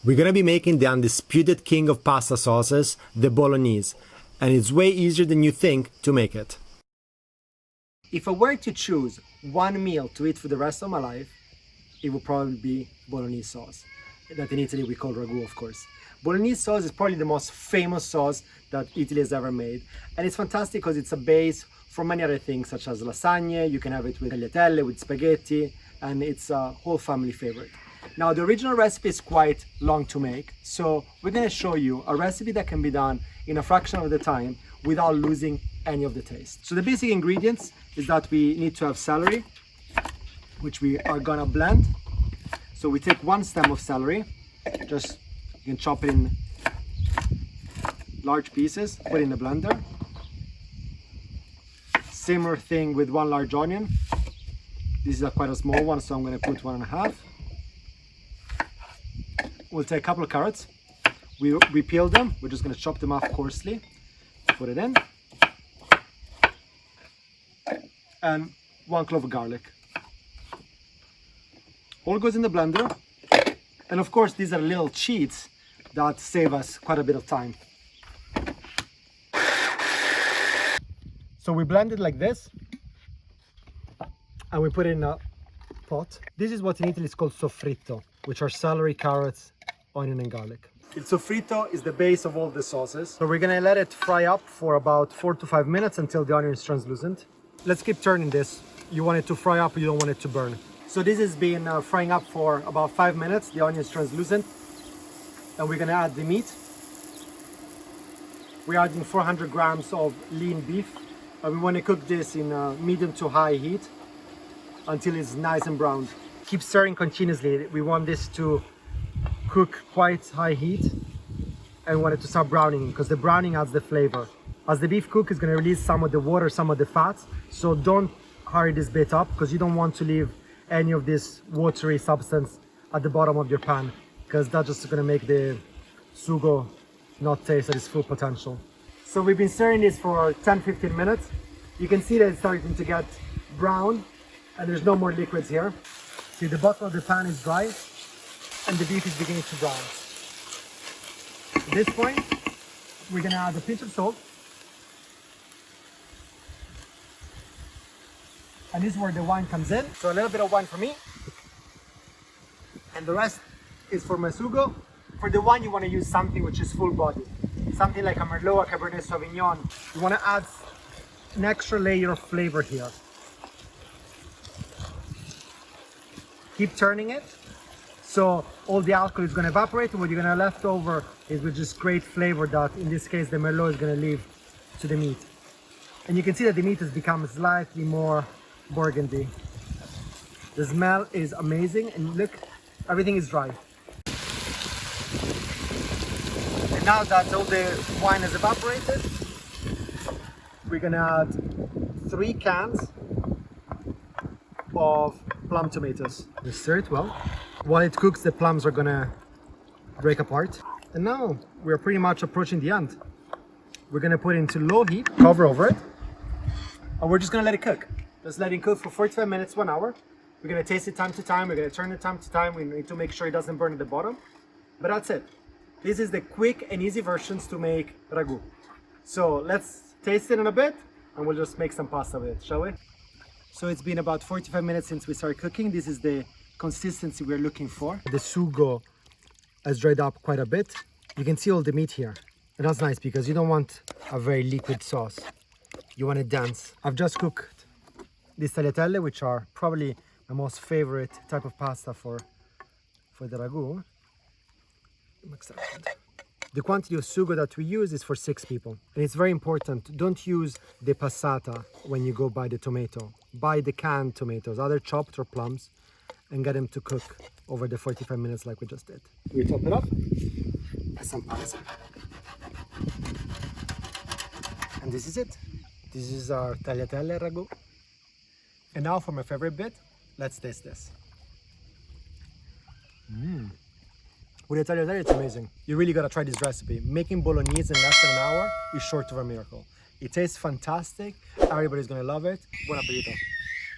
We're gonna be making the undisputed king of pasta sauces, the Bolognese, and it's way easier than you think to make it. If I were to choose one meal to eat for the rest of my life, it would probably be Bolognese sauce, that in Italy we call Ragu, of course. Bolognese sauce is probably the most famous sauce that Italy has ever made, and it's fantastic because it's a base for many other things such as lasagna. You can have it with tagliatelle, with spaghetti, and it's a whole family favorite. Now the original recipe is quite long to make, so we're going to show you a recipe that can be done in a fraction of the time without losing any of the taste. So the basic ingredients is that we need to have celery, which we are gonna blend. So we take one stem of celery, just you can chop it in large pieces, put it in the blender. Similar thing with one large onion. This is quite a small one, so I'm going to put 1.5. We'll take a couple of carrots. We peel them. We're just going to chop them off coarsely. Put it in. And 1 clove of garlic. All goes in the blender. And of course, these are little cheats that save us quite a bit of time. So we blend it like this. And we put it in a pot. This is what in Italy is called soffritto, which are celery, carrots, onion and garlic. Il soffritto is the base of all the sauces. So we're gonna let it fry up for about 4 to 5 minutes until the onion is translucent. Let's keep turning this. You want it to fry up, you don't want it to burn. So this has been frying up for about 5 minutes. The onion is translucent. And we're gonna add the meat. We're adding 400 grams of lean beef. We want to cook this in medium to high heat until it's nice and browned. Keep stirring continuously. We want this to cook quite high heat and we want it to start browning because the browning adds the flavor. As the beef cooks, it's going to release some of the water, some of the fats. So don't hurry this bit up because you don't want to leave any of this watery substance at the bottom of your pan because that's just going to make the sugo not taste at its full potential. So we've been stirring this for 10-15 minutes. You can see that it's starting to get brown and there's no more liquids here. See, the bottom of the pan is dry and the beef is beginning to brown. At this point, we're gonna add a pinch of salt. And this is where the wine comes in. So a little bit of wine for me. And the rest is for my sugo. For the wine, you want to use something which is full bodied. Something like a Merlot, a Cabernet Sauvignon. You want to add an extra layer of flavor here. Keep turning it. So all the alcohol is going to evaporate. And what you're going to left over is with just great flavor that, in this case, the Merlot is going to leave to the meat. And you can see that the meat has become slightly more burgundy. The smell is amazing. And look, everything is dry. And now that all the wine is evaporated, we're gonna add 3 cans of plum tomatoes. Just stir it well. While it cooks, the plums are gonna break apart. And now we're pretty much approaching the end. We're gonna put it into low heat, cover over it, and we're just gonna let it cook. Just let it cook for 45 minutes, 1 hour. We're gonna taste it time to time. We're gonna turn it time to time. We need to make sure it doesn't burn at the bottom. But that's it. This is the quick and easy versions to make ragu. So let's taste it in a bit and we'll just make some pasta with it, shall we? So it's been about 45 minutes since we started cooking. This is the consistency we're looking for. The sugo has dried up quite a bit. You can see all the meat here. And that's nice because you don't want a very liquid sauce. You want it dense. I've just cooked these tagliatelle, which are probably my most favorite type of pasta for the ragu. The quantity of sugo that we use is for 6 people. And it's very important, don't use the passata when you go buy the tomato. Buy the canned tomatoes, either chopped or plums, and get them to cook over the 45 minutes like we just did. We top it up with some parmesan. And this is it. This is our tagliatelle ragu. And now for my favorite bit, let's taste this. With the tagliatelle, it's amazing. You really gotta try this recipe. Making bolognese in less than an hour is short of a miracle. It tastes fantastic. Everybody's gonna love it. Buon appetito.